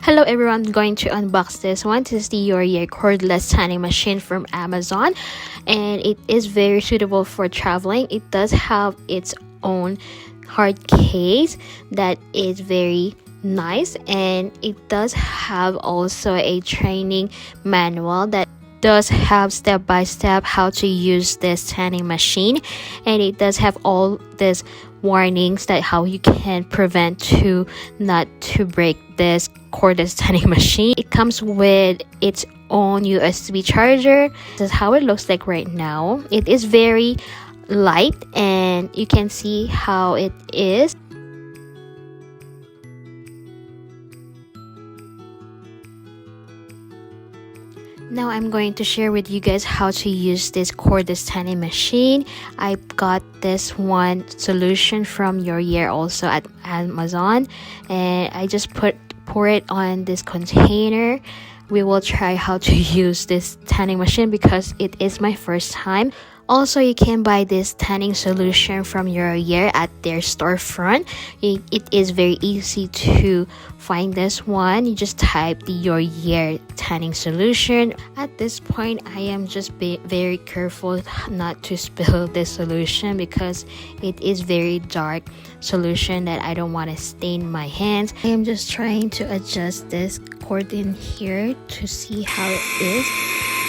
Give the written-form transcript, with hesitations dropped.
Hello everyone, I'm going to unbox this one. This is the Yoyair cordless tanning machine from Amazon, and it is very suitable for traveling. It does have its own hard case that is very nice, and it does have also a training manual that does have step by step how to use this tanning machine, and it does have all these warnings that how you can prevent to not to break this cordless tanning machine. It comes with its own USB charger. This is how it looks like right now. It is very light and you can see how it is. Now I'm going to share with you guys how to use this cordless tanning machine. I got this one solution from Yoyair also at Amazon, and I just pour it on this container. We will try how to use this tanning machine because it is my first time. Also, you can buy this tanning solution from Yoyair at their storefront. It is very easy to find this one. You just type the Yoyair tanning solution. At this point, I am just very careful not to spill this solution because it is very dark solution that I don't want to stain my hands. I am just trying to adjust this cord in here to see how it is.